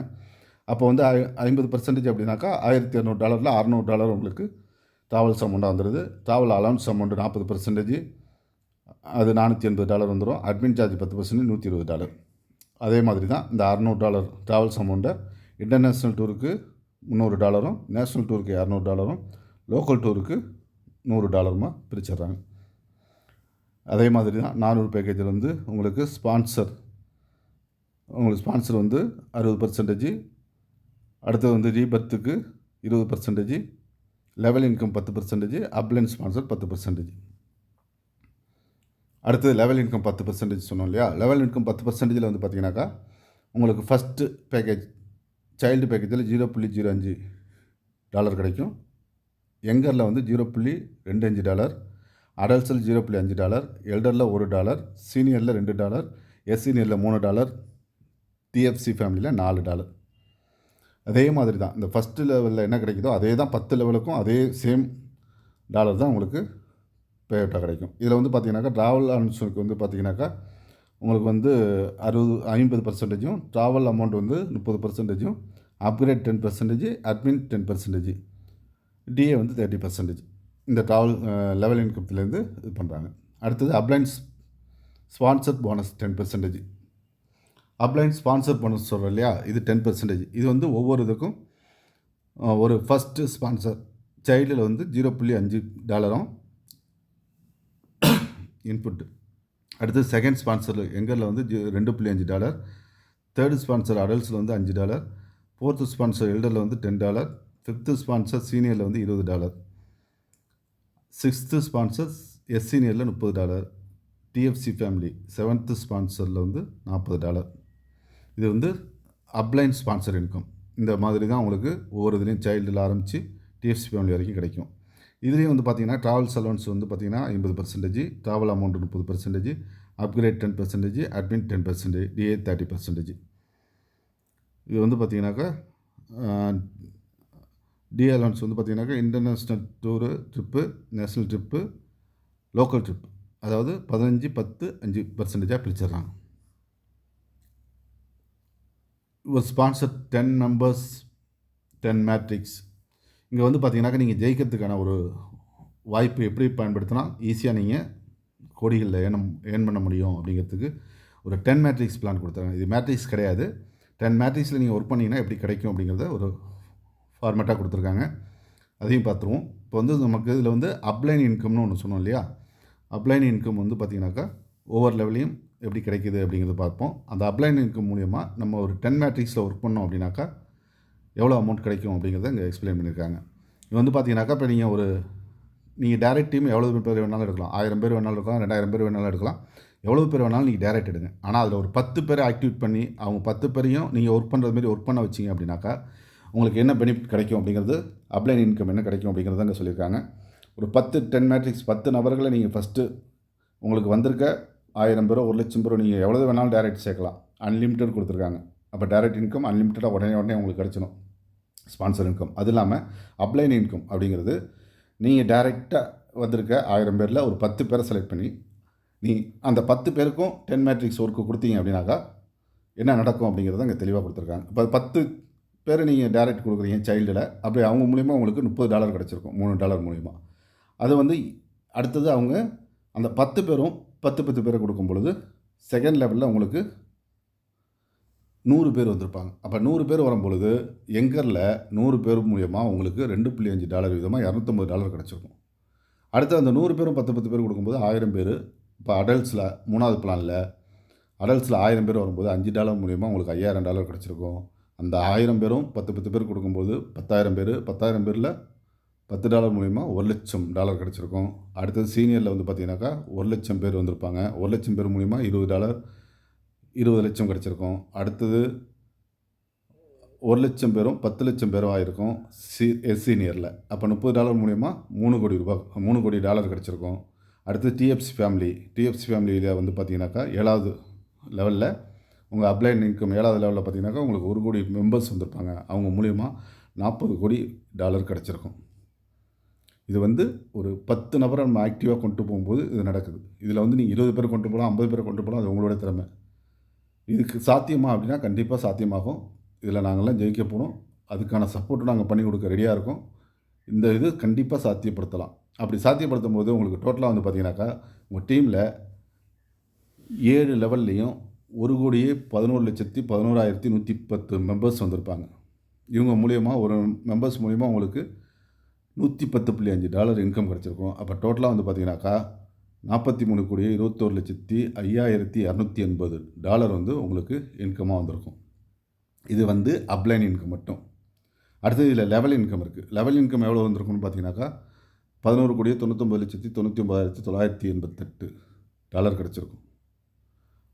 அப்போ வந்து 50% அப்படின்னாக்கா $1200ல் $600 உங்களுக்கு ட்ராவல்ஸ் அமௌண்ட்டாக வந்துடுது. ட்ராவல் அலவன்ஸ் அமௌண்ட்டு 40%, அது $480 வந்துடும். Admin charge 10% $120. அதே மாதிரி தான் இந்த $600 ட்ராவல்ஸ் அமௌண்ட்டை இன்டர்நேஷ்னல் டூருக்கு $300, நேஷ்னல் டூருக்கு $200, லோக்கல் டூருக்கு $100 பிரிச்சிடுறாங்க. அதே மாதிரி தான் 400 பேக்கேஜில் வந்து உங்களுக்கு ஸ்பான்சர் வந்து 60%, அடுத்தது வந்து ரீபர்த்துக்கு 20%, லெவல் இன்கம் 10%, அப்லைன் ஸ்பான்சர் 10%. அடுத்தது லெவல் இன்கம் 10% சொன்னோம் இல்லையா. லெவல் இன்கம் 10%ல் வந்து பார்த்தீங்கன்னாக்கா உங்களுக்கு ஃபஸ்ட்டு பேக்கேஜ் சைல்டு பேக்கேஜில் $0.05 கிடைக்கும். யங்கரில் வந்து $0.25, அடல்ட்ஸில் $0.5, எல்டரில் $1, சீனியரில் $2, எஸ்சீனியரில் $3, டிஎஃப்சி ஃபேமிலியில் $4. அதே மாதிரி தான் இந்த ஃபஸ்ட்டு லெவலில் என்ன கிடைக்குதோ அதே தான் 10 லெவலுக்கும் அதே சேம் டாலர் தான் உங்களுக்கு பே அவுட்டாக கிடைக்கும். இதில் வந்து பார்த்தீங்கன்னாக்கா ட்ராவல் அலவன்ஸுக்கு வந்து பார்த்தீங்கன்னாக்கா உங்களுக்கு வந்து 50%, ட்ராவல் அமௌண்ட் வந்து 30%, அப்கிரேட் 10%, அட்மின் 10%, டிஏ வந்து 30%. இந்த ட்ராவல் லெவல் இன்கம்லேருந்து இது பண்ணுறாங்க. அடுத்தது uplines sponsor bonus 10%. Upline sponsor bonus சொல்கிறோம் இல்லையா, இது 10%. இது வந்து ஒவ்வொரு இதுக்கும் ஒரு ஃபஸ்ட்டு ஸ்பான்சர் சைல்டில் வந்து $0.5 இன்புட்டு. அடுத்து செகண்ட் ஸ்பான்சர் எங்கரில் வந்து $2.5, தேர்டு ஸ்பான்சர் அடல்ட்ஸில் வந்து $5, ஃபோர்த்து ஸ்பான்சர் எல்டரில் வந்து $10, ஃபிஃப்த்து ஸ்பான்சர் சீனியரில் வந்து $20, சிக்ஸ்த்து ஸ்பான்சர் எஸ்சீனியரில் $30, டிஎஃப்சி ஃபேமிலி செவன்த்து ஸ்பான்சரில் வந்து $40. இது வந்து அப்ளைன் ஸ்பான்சர் இன்கம். இந்த மாதிரி தான் உங்களுக்கு ஒவ்வொரு இதுலேயும் சைல்டில் ஆரம்பித்து டிஎஃப்சி ஃபேமிலி வரைக்கும் கிடைக்கும். இதுலேயும் வந்து பார்த்திங்கன்னா ட்ராவல்ஸ் அலவன்ஸ் வந்து பார்த்திங்கன்னா 50%, travel amount 30%, upgrade 10%, admin 10%, TA 30%. இது வந்து பார்த்திங்கனாக்கா டிஏ அலவன்ஸ் வந்து பார்த்திங்கனாக்கா international tour trip, national trip, local trip, அதாவது 15, 10, 5% பிரிச்சிடுறாங்க. ஒரு ஸ்பான்சர் 10 மெம்பர்ஸ் 10 மேட்ரிக்ஸ். இங்கே வந்து பார்த்தீங்கன்னாக்கா நீங்கள் ஜெயிக்கிறதுக்கான ஒரு வாய்ப்பு எப்படி பயன்படுத்தினா ஈஸியாக நீங்கள் கோடிகளில் ஏர்ன் பண்ண முடியும் அப்படிங்கிறதுக்கு ஒரு 10 மேட்ரிக்ஸ் பிளான் கொடுத்தாங்க. இது மேட்ரிக்ஸ் கிடையாது. 10 மேட்ரிக்ஸில் நீங்கள் ஒர்க் பண்ணிங்கன்னா எப்படி கிடைக்கும் அப்படிங்கிறத ஒரு ஃபார்மேட்டாக கொடுத்துருக்காங்க. அதையும் பார்த்துருவோம். இப்போ வந்து நமக்கு இதில் வந்து அப்ளைன் இன்கம்னு ஒன்று சொன்னோம் இல்லையா. அப்ளைன் இன்கம் வந்து பார்த்திங்கனாக்கா ஒவ்வொரு லெவலையும் எப்படி கிடைக்கிது அப்படிங்கிறத பார்ப்போம். அந்த அப்ளைன் இன்கம் மூலிமா நம்ம ஒரு 10 மேட்ரிக்ஸில் ஒர்க் பண்ணோம் அப்படின்னாக்கா எவ்வளோ அமௌண்ட் கிடைக்கும் அப்படிங்கிறத இங்கே எக்ஸ்பிளைன் பண்ணியிருக்காங்க. இது வந்து பார்த்தீங்கன்னாக்கா இப்போ நீங்கள் டேரெக்ட் டீம் எவ்வளோ பேர் வேணாலும் எடுக்கலாம். 1000 பேர் வேணாலும் எடுக்கலாம், 2000 பேர் வேணாலும் எடுக்கலாம். எவ்வளோ பேர் வேணாலும் நீங்கள் டேரெக்ட் எடுங்க. ஆனால் அதில் ஒரு 10 பேரை ஆக்டிவேட் பண்ணி அவங்க 10 பேரையும் நீங்கள் ஒர்க் பண்ணுறது மாரி ஒர்க் பண்ண வச்சிங்க அப்படின்னாக்கா உங்களுக்கு என்ன பெனிஃபிட் கிடைக்கும் அப்படிங்கிறது, அப்ளைன் இன்கம் என்ன கிடைக்கும் அப்படிங்கிறத அங்கே சொல்லியிருக்காங்க. ஒரு 10 மேட்ரிக்ஸ் 10 நபர்களை நீங்கள் ஃபஸ்ட்டு உங்களுக்கு வந்திருக்க 1000 பேரோ 1,00,000 பேரோ நீங்கள் எவ்வளோ வேணாலும் டைரக்ட் சேர்க்கலாம். அன்லிமிட்டட் கொடுத்துருக்காங்க. அப்போ டைரக்ட் இன்கம் அன்லிமிட்டடாக உடனே உங்களுக்கு கிடச்சிடும். Sponsor income. அது இல்லாமல் அப்ளைன் இன்கம் அப்படிங்கிறது நீங்கள் டைரெக்டாக வந்திருக்க 1000 பேரில் ஒரு 10 பேரை செலக்ட் பண்ணி அந்த 10 பேருக்கும் 10 மேட்ரிக்ஸ் ஒர்க்கு கொடுத்தீங்க அப்படின்னாக்கா என்ன நடக்கும் அப்படிங்கிறத அங்கே தெளிவாக கொடுத்துருக்காங்க. இப்போ 10 பேர் நீங்கள் டைரக்ட் கொடுக்குறீங்க சைல்டில், அப்படி அவங்க மூலிமா உங்களுக்கு $30 கிடச்சிருக்கும் $3 மூலிமா. அது அடுத்தது அவங்க அந்த 10 பேரும் 10 பேரை கொடுக்கும் பொழுது செகண்ட் லெவலில் உங்களுக்கு 100 பேர் வந்திருப்பாங்க. அப்போ 100 பேர் வரும்பொழுது எங்கரில் 100 பேர் மூலியமாக உங்களுக்கு $2.5 வீதமாக $250 கிடச்சிருக்கும். அடுத்து அந்த 100 பேரும் 10 பேர் கொடுக்கும்போது 1000 பேர். இப்போ அடல்ட்ஸில் 3வது பிளானில் அடல்ட்ஸில் 1000 பேர் வரும்போது $5 மூலியமாக உங்களுக்கு $5000 கிடச்சிருக்கும். அந்த 1000 பேரும் 10 பேர் கொடுக்கும்போது 10,000 பேர். 10,000 பேரில் $10 மூலிமா $1,00,000 கிடச்சிருக்கும். அடுத்தது சீனியரில் பார்த்தீங்கன்னாக்கா 1,00,000 பேர் வந்திருப்பாங்க. 1,00,000 பேர் மூலிமா $20 20,00,000 கிடச்சிருக்கும். அடுத்தது 1,00,000 பேரும் 10,00,000 பேரும் ஆகிருக்கும் சீனியரில். அப்போ $30 மூலிமா $3 கோடி கிடச்சிருக்கும். அடுத்து டிஎஃப்சி ஃபேமிலியில் பார்த்தீங்கன்னாக்கா 7வது லெவலில் உங்கள் அப்ளைன் இன்கம் 7வது லெவலில் பார்த்தீங்கன்னாக்கா உங்களுக்கு 1 கோடி மெம்பர்ஸ் வந்திருப்பாங்க. அவங்க மூலிமா $40 கோடி கிடச்சிருக்கும். இது ஒரு 10 நபரை நம்ம ஆக்டிவாக கொண்டு போகும்போது இது நடக்குது. இதில் நீங்கள் 20 பேர் கொண்டு போகலாம், 50 பேரை கொண்டு போகலாம். அது உங்களோட திறமை. இதுக்கு சாத்தியமா அப்படின்னா கண்டிப்பாக சாத்தியமாகும். இதில் நாங்கள்லாம் ஜெயிக்க போகிறோம். அதுக்கான சப்போர்ட்டு நாங்கள் பண்ணி கொடுக்க ரெடியாக இருக்கோம். இந்த இது கண்டிப்பாக சாத்தியப்படுத்தலாம். அப்படி சாத்தியப்படுத்தும் போது உங்களுக்கு டோட்டலாக பார்த்தீங்கன்னாக்கா உங்கள் டீமில் 7 லெவல்லையும் 1,11,11,110 மெம்பர்ஸ் வந்திருப்பாங்க. இவங்க மூலிமா ஒரு மெம்பர்ஸ் மூலிமா உங்களுக்கு $110.5 இன்கம் கிடச்சிருக்கும். அப்போ டோட்டலாக பார்த்தீங்கன்னாக்கா $43,21,5,280 உங்களுக்கு இன்கமாக வந்திருக்கும். இது அப்ளைன் இன்கம் மட்டும். அடுத்தது இதில் லெவல் இன்கம் இருக்குது. லெவல் இன்கம் எவ்வளோ வந்திருக்குன்னு பார்த்தீங்கன்னாக்கா $11,99,988 கிடச்சிருக்கும்.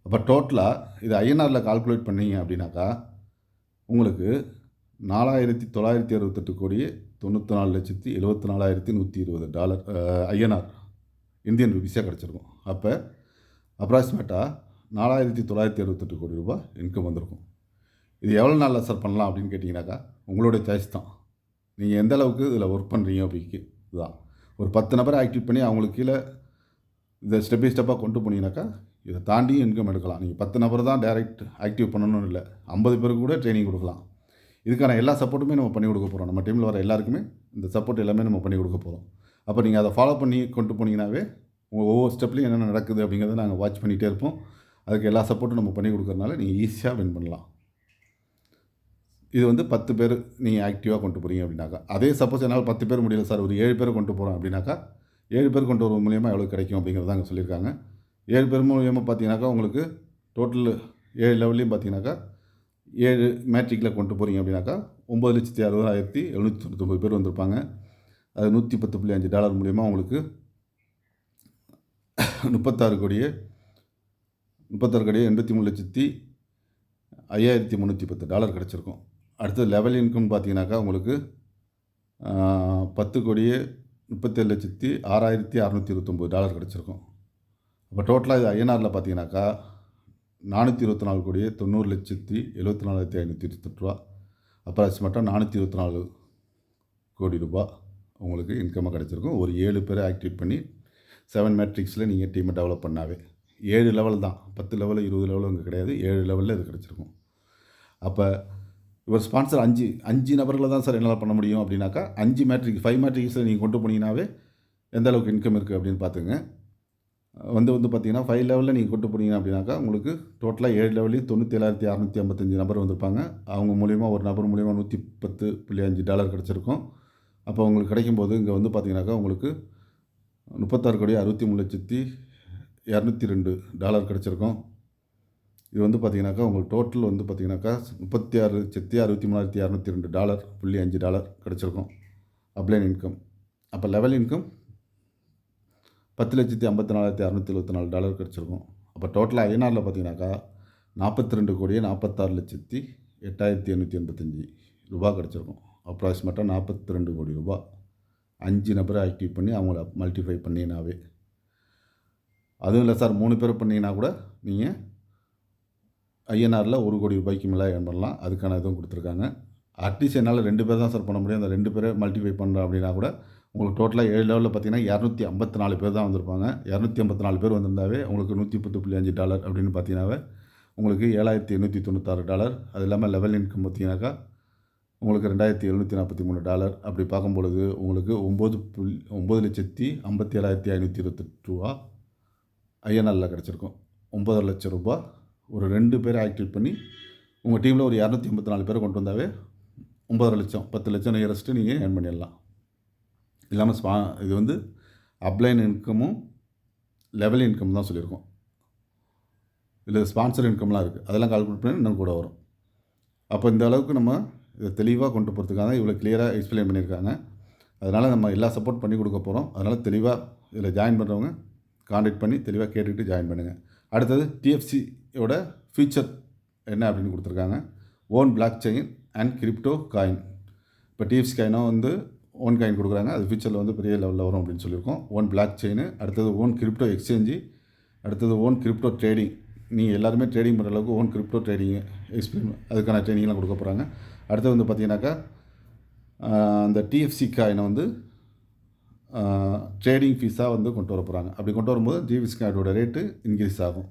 அப்போ டோட்டலாக இது ஐஎன்ஆரில் கால்குலேட் பண்ணிங்க அப்படின்னாக்கா உங்களுக்கு $4,994,74,120 ஐஎன்ஆர் இந்தியன் ருபீஸாக கிடச்சிருக்கும். அப்போ அப்ராக்சிமேட்டாக $4,968 கோடி இன்கம் வந்திருக்கும். இது எவ்வளோ நாளில் சார் பண்ணலாம் அப்படின்னு கேட்டிங்கனாக்கா உங்களுடைய சாய்ஸ் தான். நீங்கள் எந்த அளவுக்கு இதில் ஒர்க் பண்ணுறீங்க அப்படிக்கு இதுதான். ஒரு 10 நபரை ஆக்டிவ் பண்ணி அவங்களுக்கு கீழே இதை ஸ்டெப் பை ஸ்டெப்பாக கொண்டு போனீங்கன்னாக்கா இதை தாண்டி இன்கம் எடுக்கலாம். நீங்கள் 10 நபர் தான் டைரக்ட் ஆக்டிவ் பண்ணணும்னு இல்லை, 50 பேருக்கு கூட ட்ரைனிங் கொடுக்கலாம். இதுக்கான எல்லா சப்போர்ட்டுமே நம்ம பண்ணி கொடுக்க போகிறோம். நம்ம டீமில் வர எல்லாருக்குமே இந்த சப்போர்ட் எல்லாமே நம்ம பண்ணி கொடுக்க போகிறோம். அப்போ நீங்கள் அதை ஃபாலோ பண்ணி கொண்டு போனீங்கன்னாவே உங்கள் ஒவ்வொரு ஸ்டெப்லையும் என்னென்ன நடக்குது அப்படிங்கிறத நாங்கள் வாட்ச் பண்ணிகிட்டே இருப்போம். அதுக்கு எல்லா சப்போர்ட்டும் நம்ம பண்ணி கொடுக்குறதுனால நீங்கள் ஈஸியாக வின் பண்ணலாம். இது 10 பேர் நீங்கள் ஆக்டிவாக கொண்டு போகிறீங்க அப்படின்னாக்கா, அதே சப்போஸ் என்னால் 10 பேர் முடியல சார், ஒரு 7 பேர் கொண்டு போகிறோம் அப்படின்னாக்கா 7 பேர் கொண்டு வர மூலியமாக எவ்வளோ கிடைக்கும் அப்படிங்கிறத அங்கே சொல்லியிருக்காங்க. 7 பேர் மூலியமாக பார்த்தீங்கன்னாக்கா உங்களுக்கு டோட்டல் 7 லெவல்லையும் பார்த்தீங்கன்னாக்கா 7 மேட்ரிக்கில் கொண்டு போகிறீங்க அப்படின்னாக்கா 9,60,799 பேர் வந்திருப்பாங்க. அது $110.5 மூலியமாக உங்களுக்கு 36,83,5,310 கிடச்சிருக்கும். அடுத்தது லெவல் இன்கம் பார்த்தீங்கன்னாக்கா உங்களுக்கு 10,37,37,6,629 கிடச்சிருக்கும். அப்போ டோட்டலாக இது ஐஎன்ஆரில் பார்த்தீங்கன்னாக்கா 424,90,74,528 அப்ராக்சிமேட்டாக $424 கோடி உங்களுக்கு இன்கமாக கிடச்சிருக்கும். ஒரு 7 பேரை ஆக்டிவேட் பண்ணி 7 மேட்ரிக்ஸில் நீங்கள் டீமை டெவலப் பண்ணாவே 7 லெவல் தான், 10 லெவலு 20 லெவலும் இங்கே கிடையாது. 7 லெவலில் இது கிடச்சிருக்கும். அப்போ இவர் ஸ்பான்சர் 5 நபர்களை தான் சார் என்னால் பண்ண முடியும் அப்படின்னாக்கா 5 மேட்ரிக்ஸில் நீங்கள் கொண்டு போனீங்கன்னாவே எந்த அளவுக்கு இன்கம் இருக்குது அப்படின்னு பார்த்துங்க. பார்த்தீங்கன்னா 5 லெவலில் நீங்கள் கொண்டு போனீங்க அப்படின்னாக்கா உங்களுக்கு டோட்டலாக 7 லெவலையும் 97,655 நபர் வந்திருப்பாங்க. அவங்க மூலிமா ஒரு நபர் மூலிமா $110.5 கிடச்சிருக்கும். அப்போ உங்களுக்கு கிடைக்கும்போது இங்கே பார்த்தீங்கன்னாக்கா உங்களுக்கு 36,63,202 கிடச்சிருக்கும். இது பார்த்தீங்கன்னாக்கா உங்களுக்கு டோட்டல் பார்த்தீங்கன்னாக்கா $36,63,202.5 கிடச்சிருக்கும் அப்ளைன் இன்கம். அப்போ லெவல் இன்கம் $10,54,674 கிடச்சிருக்கும். அப்போ டோட்டலாக ஐஎன்ஆரில் பார்த்தீங்கன்னாக்கா $42,46,08,885 ரூபாய் கிடச்சிருக்கும். அப்ராக்சிமேட்டாக 42 கோடி ரூபாய் 5 நபரை ஆக்டிவ் பண்ணி அவங்கள மல்டிஃபை பண்ணினாவே. அதுவும் இல்லை சார் 3 பேர் பண்ணிங்கன்னா கூட நீங்கள் ஐஎன்ஆரில் 1 கோடி ரூபாய்க்கு மேலே ஏர்ன் பண்ணலாம். அதுக்கான இதுவும் கொடுத்துருக்காங்க. அட்லீஸ்ட் என்னால் 2 பேர் தான் சார் பண்ண முடியும். அந்த 2 பேரை மல்டிஃபை பண்ணுறேன் அப்படின்னா கூட உங்களுக்கு டோட்டலாக 7 லெவலில் பார்த்தீங்கன்னா 254 பேர் தான் வந்திருப்பாங்க. 254 பேர் வந்திருந்தாவே உங்களுக்கு $110.5 அப்படின்னு பார்த்தீங்கன்னாவே உங்களுக்கு $7,896. அது இல்லாமல் லெவல் இன்கம் பார்த்தீங்கன்னாக்கா உங்களுக்கு $2,743. அப்படி பார்க்கும்பொழுது உங்களுக்கு 9,57,528 ஐஎன்ஆரில் கிடச்சிருக்கும். 9 லட்சம் ரூபாய் ஒரு 2 பேரை ஆக்டிவ் பண்ணி உங்கள் டீமில் ஒரு 284 பேரை கொண்டு வந்தாவே 9 லட்சம் 10 லட்சம் நியரஸ்ட்டு நீங்கள் ஏர்ன் பண்ணிடலாம். இல்லாமல் இது வந்து அப்ளைன் இன்கமும் லெவல் இன்கம் தான் சொல்லியிருக்கோம். இதில் ஸ்பான்சர் இன்கம்லாம் இருக்குது. அதெல்லாம் கால்குலேட் பண்ணி இன்னும் கூட வரும். அப்போ இந்த அளவுக்கு நம்ம இதை தெளிவாக கொண்டு போகிறதுக்காக இவ்வளோ கிளியராக எக்ஸ்பிளைன் பண்ணியிருக்காங்க. அதனால் நம்ம எல்லா சப்போர்ட் பண்ணி கொடுக்க போகிறோம். அதனால் தெளிவாக இதில் ஜாயின் பண்ணுறவங்க கான்டாக்ட் பண்ணி தெளிவாக கேட்டுக்கிட்டு ஜாயின் பண்ணுங்கள். அடுத்தது டிஎஃப்சியோட ஃபீச்சர் என்ன அப்படின்னு கொடுத்துருக்காங்க. Own block chain and crypto coin. இப்போ டிஎஃப்சி காயினும் வந்து ஓன் காயின் கொடுக்குறாங்க. அது ஃபியூச்சரில் வந்து பெரிய லெவலில் வரும் அப்படின்னு சொல்லியிருக்கோம். ஓன் பிளாக் செயின், அடுத்தது ஓன் கிரிப்டோ எக்ஸ்சேஞ்சு, அடுத்தது ஓன் கிரிப்டோ ட்ரேடிங். நீங்கள் எல்லாருமே ட்ரேடிங் பண்ணுற அளவுக்கு ஓன் கிரிப்டோ ட்ரேடிங் எக்ஸ்பிளைன் அதுக்கான ட்ரைனிங்லாம் கொடுக்க போகிறாங்க. அடுத்தது வந்து பார்த்தீங்கன்னாக்கா அந்த டிஎஃப்சி காயினை வந்து ட்ரேடிங் ஃபீஸாக வந்து கொண்டு வர போகிறாங்க. அப்படி கொண்டு வரும்போது டிஎஃப்சி காயினோட ரேட்டு இன்க்ரீஸ் ஆகும்.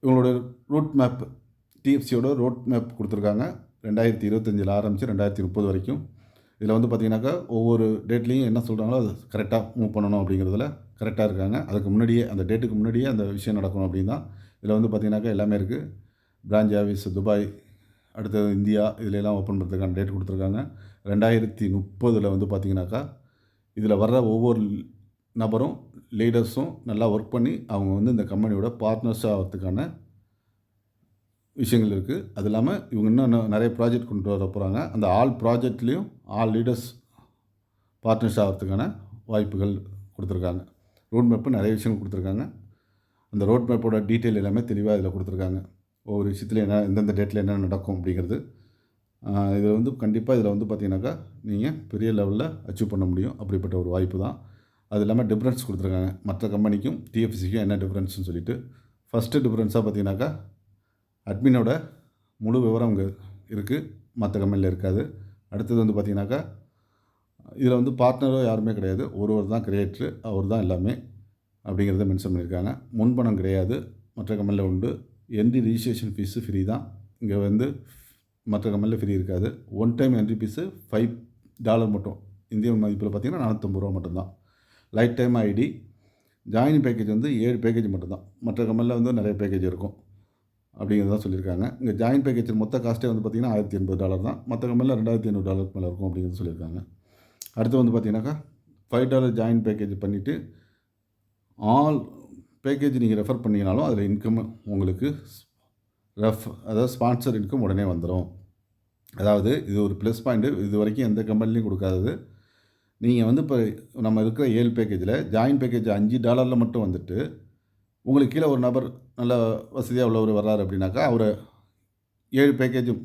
இவங்களோட ரூட் மேப், டிஎஃப்சியோட ரோட் மேப் கொடுத்துருக்காங்க. 2025 ஆரம்பித்து 2030 வரைக்கும். இதில் வந்து பார்த்திங்கனாக்கா ஒவ்வொரு டேட்லேயும் என்ன சொல்கிறாங்களோ அது கரெக்டாக மூவ் பண்ணணும் அப்படிங்கிறதுல கரெக்டாக இருக்காங்க. அதுக்கு முன்னாடியே அந்த டேட்டுக்கு முன்னாடியே அந்த விஷயம் நடக்கணும் அப்படின்னு தான் இதில் வந்து பார்த்திங்கனாக்கா எல்லாமே இருக்குது. பிரான்ச் ஆஃபீஸ் துபாய், அடுத்தது இந்தியா, இதிலெல்லாம் ஓப்பன் பண்ணுறதுக்கான டேட் கொடுத்துருக்காங்க. 2030 வந்து பார்த்திங்கனாக்கா இதில் வர்ற ஒவ்வொரு நபரும் லீடர்ஸும் நல்லா ஒர்க் பண்ணி அவங்க வந்து இந்த கம்பெனியோட பார்ட்னர்ஸ் ஆகிறதுக்கான விஷயங்கள் இருக்குது. அது இல்லாமல் இவங்க இன்னும் நிறைய ப்ராஜெக்ட் கொண்டு வர போகிறாங்க. அந்த ஆல் ப்ராஜெக்ட்லேயும் ஆல் லீடர்ஸ் பார்ட்னர்ஸ் ஆகிறதுக்கான வாய்ப்புகள் கொடுத்துருக்காங்க. ரோட் மேப்பு நிறைய விஷயங்கள் கொடுத்துருக்காங்க. அந்த ரோட் மேப்போட டீட்டெயில் எல்லாமே தெளிவாக இதில் கொடுத்துருக்காங்க. ஒவ்வொரு விஷயத்துலையும் என்ன எந்தெந்த டேட்டில் என்ன நடக்கும் அப்படிங்கிறது. இதில் வந்து கண்டிப்பாக இதில் வந்து பார்த்திங்கனாக்கா நீங்கள் பெரிய லெவலில் அச்சீவ் பண்ண முடியும். அப்படிப்பட்ட ஒரு வாய்ப்பு தான். அது இல்லாமல் டிஃப்ரென்ஸ் கொடுத்துருக்காங்க. மற்ற கம்பெனிக்கும் டிஎஃப்சிக்கும் என்ன டிஃப்ரென்ஸ்னு சொல்லிட்டு. ஃபஸ்ட்டு டிஃப்ரென்ஸாக பார்த்திங்கனாக்கா அட்மினோட முழு விவரம் இங்கே இருக்குது, மற்ற கம்பெனியில் இருக்காது. அடுத்தது வந்து பார்த்திங்கனாக்கா இதில் வந்து பார்ட்னரோ யாருமே கிடையாது. ஒருவர் தான் கிரியேட்ரு, அவர் தான் எல்லாமே அப்படிங்கிறத மென்ஷன் பண்ணியிருக்காங்க. முன்பணம் கிடையாது, மற்ற கம்பெனியில் உண்டு. என்ட்ரி ரிஜிஸ்ட்ரேஷன் ஃபீஸு ஃப்ரீ தான். இங்கே வந்து மற்ற கம்பெனியில் ஃப்ரீ இருக்காது. ஒன் டைம் என்ட்ரி ஃபீஸு $5 மட்டும். இந்திய மதிப்பில் பார்த்திங்கன்னா $450 மட்டும்தான். Life time ID. Joining package வந்து 7 பேக்கேஜ் மட்டும்தான். மற்ற கம்பெனியில் வந்து நிறைய பேக்கேஜ் இருக்கும் அப்படிங்கிறதான் சொல்லியிருக்காங்க. இங்கே ஜாயின் பேக்கேஜ் மொத்த காஸ்ட்டே வந்து பார்த்திங்கன்னா $1,080 தான். மற்ற கம்பெனியில் $2,500 மேலே இருக்கும் அப்படிங்கிறது சொல்லியிருக்காங்க. அடுத்து வந்து பார்த்திங்கனாக்கா $5 ஜாயின் பேக்கேஜ் பண்ணிவிட்டு ஆல் பேக்கேஜ் நீங்கள் ரெஃபர் பண்ணிங்கனாலும் அதில் இன்கம் உங்களுக்கு அதாவது ஸ்பான்சர் இன்கம் உடனே வந்துடும். அதாவது இது ஒரு ப்ளஸ் பாயிண்ட்டு. இது வரைக்கும் எந்த கம்பெனிலையும் கொடுக்காதது. நீங்கள் வந்து இப்போ நம்ம இருக்கிற 7 பேக்கேஜில் ஜாயின் பேக்கேஜ் $5 மட்டும் வந்துட்டு உங்களுக்கு கீழே ஒரு நபர் நல்ல வசதியாக உள்ளவர் வர்றாரு அப்படின்னாக்கா அவர் 7 பேக்கேஜும்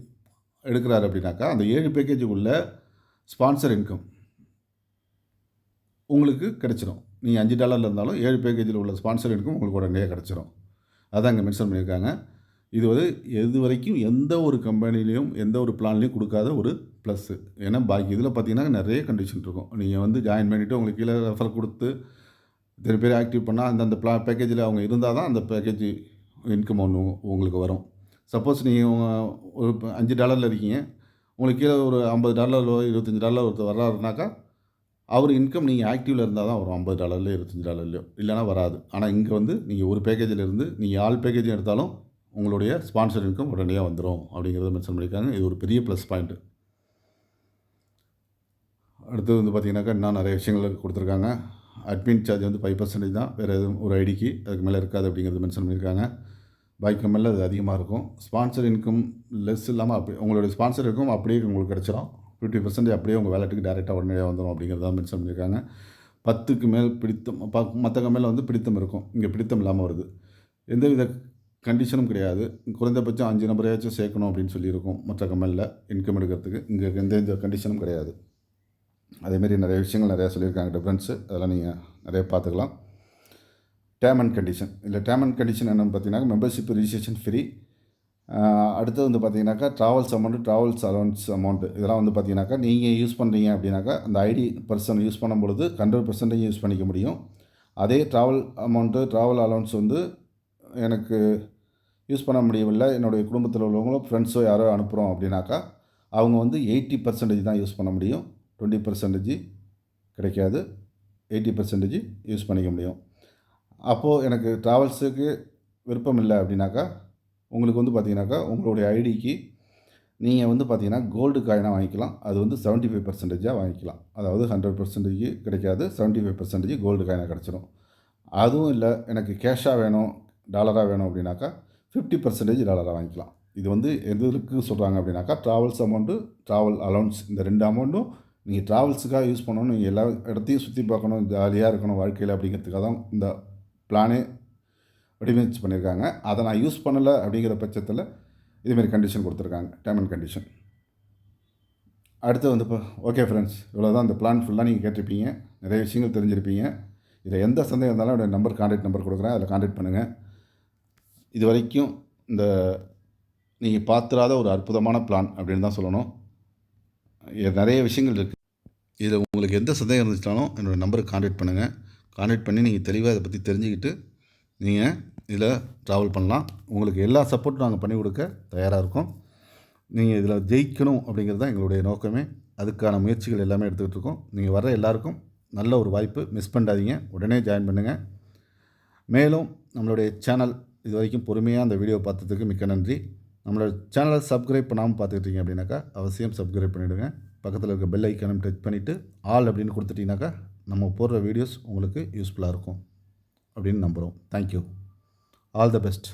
எடுக்கிறாரு அப்படின்னாக்கா அந்த 7 பேக்கேஜுக்குள்ள ஸ்பான்சர் இன்கம் உங்களுக்கு கிடச்சிரும். நீங்கள் $5 இருந்தாலும் 7 பேக்கேஜில் உள்ள ஸ்பான்சர் இன்கம் உங்களுக்கு உடனே கிடச்சிரும். அதான் இங்கே மென்ஷன் பண்ணியிருக்காங்க. இது வந்து எது வரைக்கும் எந்த ஒரு கம்பெனிலையும் எந்த ஒரு பிளான்லையும் கொடுக்காத ஒரு ப்ளஸ்ஸு. ஏன்னா பாக்கி இதில் பார்த்திங்கன்னா நிறைய கண்டிஷன் இருக்கும். நீங்கள் வந்து ஜாயின் பண்ணிவிட்டு உங்களுக்கு கீழே ரெஃபர் கொடுத்து இத்தனை பேர் ஆக்டிவ் பண்ணால் அந்தந்த பேக்கேஜில் அவங்க இருந்தால் தான் அந்த பேக்கேஜ் இன்கம் ஒன்று உங்களுக்கு வரும். சப்போஸ் நீங்கள் ஒரு $5 இருக்கீங்க, உங்களுக்கு கீழே ஒரு $50 $25 ஒருத்தர் வர்றாருனாக்கா அவர் இன்கம் நீங்கள் ஆக்டிவில் இருந்தால் தான் வரும். $50 $25 இல்லைனா வராது. ஆனால் இங்கே வந்து நீங்கள் ஒரு பேக்கேஜில் இருந்து நீங்கள் ஆல் பேக்கேஜும் எடுத்தாலும் உங்களுடைய ஸ்பான்சர் இன்கம் உடனடியாக வந்துடும் அப்படிங்கிறத மென்ஷன் பண்ணியிருக்காங்க. இது ஒரு பெரிய ப்ளஸ் பாயிண்ட்டு. அடுத்தது வந்து பார்த்திங்கனாக்கா இன்னும் நிறைய விஷயங்கள் கொடுத்துருக்காங்க. அட்மின் சார்ஜ் வந்து 5% தான், வேறு எதுவும் ஒரு ஐடிக்கு அதுக்கு மேலே இருக்காது அப்படிங்கிறது மென்ஷன் பண்ணியிருக்காங்க. பாக்கி கம்பெனியில் அது அதிகமாக இருக்கும். ஸ்பான்சர் இன்கம் லெஸ் இல்லாமல் அப்படி உங்களுடைய ஸ்பான்சர் இன்கம் அப்படியே உங்களுக்கு கிடச்சிடும். 50% அப்படியே உங்கள் வேலெட்டுக்கு டேரெக்டாக உடனே வந்துடும் அப்படிங்கிறத மென்ஷன் பண்ணியிருக்காங்க. 10க்கு மேல் பிடித்தம் மற்ற கம்பெனியில் வந்து பிடித்தம் இருக்கும். இங்கே பிடித்தம் இல்லாமல் வருது. எந்தவித கண்டிஷனும் கிடையாது. குறைந்தபட்சம் 5 நபரையாச்சும் சேர்க்கணும் அப்படின்னு சொல்லியிருக்கோம் மற்ற கம்பெனியில் இன்கம் எடுக்கிறதுக்கு. இங்கே எந்த கண்டிஷனும் கிடையாது. அதேமாரி நிறைய விஷயங்கள் நிறையா சொல்லியிருக்காங்க டிஃப்ரென்ஸு. அதெல்லாம் நீங்கள் நிறைய பார்த்துக்கலாம். Term and condition. இல்லை டேர்ம் அண்ட் கண்டிஷன் என்னென்னு பார்த்தீங்கன்னா, மெம்பர்ஷிப் ரிஜிஸ்ட்ரேஷன் ஃப்ரீ. அடுத்தது வந்து பார்த்தீங்கன்னாக்கா travels amount, travels allowance amount இதெல்லாம் வந்து பார்த்தீங்கன்னாக்கா, நீங்கள் யூஸ் பண்ணுறீங்க அப்படின்னாக்கா அந்த ஐடி பர்சன் யூஸ் பண்ணும்பொழுது 100% யூஸ் பண்ணிக்க முடியும். அதே ட்ராவல் அமௌண்ட்டு, ட்ராவல் அலவன்ஸ் வந்து எனக்கு யூஸ் பண்ண முடியவில்லை, என்னுடைய குடும்பத்தில் உள்ளவங்களோ ஃப்ரெண்ட்ஸோ யாரோ அனுப்புகிறோம் அப்படின்னாக்கா, அவங்க வந்து 80% தான் யூஸ் பண்ண முடியும். 20% கிடைக்காது. 80% யூஸ் பண்ணிக்க முடியும். அப்போது எனக்கு ட்ராவல்ஸுக்கு விருப்பம் இல்லை அப்படின்னாக்கா, உங்களுக்கு வந்து பார்த்தீங்கன்னாக்கா, உங்களுடைய ஐடிக்கு நீங்கள் வந்து பார்த்தீங்கன்னா கோல்டு காயினாக வாங்கிக்கலாம். அது வந்து 75% வாங்கிக்கலாம். அதாவது 100% கிடைக்காது. 75% கோல்டு காயினாக கிடச்சிரும். அதுவும் இல்லை, எனக்கு கேஷாக வேணும், டாலராக வேணும் அப்படின்னாக்கா 50% டாலராக வாங்கிக்கலாம். இது வந்து எதுக்கு சொல்கிறாங்க அப்படின்னாக்கா, ட்ராவல்ஸ் அமௌண்ட்டு, ட்ராவல் அலவன்ஸ் இந்த 2 அமௌண்ட்டும் நீங்கள் ட்ராவல்ஸுக்காக யூஸ் பண்ணணும், நீங்கள் எல்லா இடத்தையும் சுற்றி பார்க்கணும், ஜாலியாக இருக்கணும் வாழ்க்கையில் அப்படிங்கிறதுக்காக தான் இந்த பிளானே வடிவமைச்சு பண்ணியிருக்காங்க. அதை நான் யூஸ் பண்ணலை அப்படிங்கிற பட்சத்தில் இதுமாரி கண்டிஷன் கொடுத்துருக்காங்க, டேர்ம் அண்ட் கண்டிஷன். அடுத்து வந்து இப்போ ஓகே ஃப்ரெண்ட்ஸ், இவ்வளோ தான் இந்த பிளான் ஃபுல்லாக நீங்கள் கேட்டிருப்பீங்க, நிறைய விஷயங்கள் தெரிஞ்சிருப்பீங்க. இதில் எந்த சந்தேகம் இருந்தாலும் என்னோடய நம்பர் கான்டாக்ட் நம்பர் கொடுக்குறேன், அதில் கான்டாக்ட் பண்ணுங்கள். இது வரைக்கும் இந்த நீங்கள் பார்த்துராத ஒரு அற்புதமான பிளான் அப்படின்னு தான் சொல்லணும். நிறைய விஷயங்கள் இருக்குது. இதில் உங்களுக்கு எந்த சந்தேகம் இருந்துச்சாலும் என்னோடய நம்பருக்கு கான்டாக்ட் பண்ணுங்கள். கான்டாக்ட் பண்ணி நீங்கள் தெளிவாக இதை பற்றி தெரிஞ்சுக்கிட்டு நீங்கள் இதில் ட்ராவல் பண்ணலாம். உங்களுக்கு எல்லா சப்போர்ட்டும் நாங்கள் பண்ணி கொடுக்க தயாராக இருக்கோம். நீங்கள் இதில் ஜெயிக்கணும் அப்படிங்கிறது தான் எங்களுடைய நோக்கமே. அதுக்கான முயற்சிகள் எல்லாமே எடுத்துக்கிட்டு இருக்கோம். நீங்கள் வர எல்லாருக்கும் நல்ல ஒரு வாய்ப்பு, மிஸ் பண்ணாதீங்க. உடனே ஜாயின் பண்ணுங்கள். மேலும் நம்மளுடைய சேனல் இது வரைக்கும் பொறுமையாக அந்த வீடியோ பார்த்ததுக்கு மிக்க நன்றி. நம்மளோட சேனலை சப்ஸ்கிரைப் பண்ணாமல் பார்த்துக்கிட்டீங்க அப்படின்னாக்கா அவசியம் சப்ஸ்கிரைப் பண்ணிவிடுங்க. பக்கத்தில் இருக்க பெல் ஐக்கானும் டச் பண்ணிவிட்டு ஆல் அப்படின்னு கொடுத்துட்டிங்கனாக்கா நம்ம போடுற வீடியோஸ் உங்களுக்கு யூஸ்ஃபுல்லாக இருக்கும் அப்படின்னு நம்புகிறோம். தேங்க்யூ. All the best.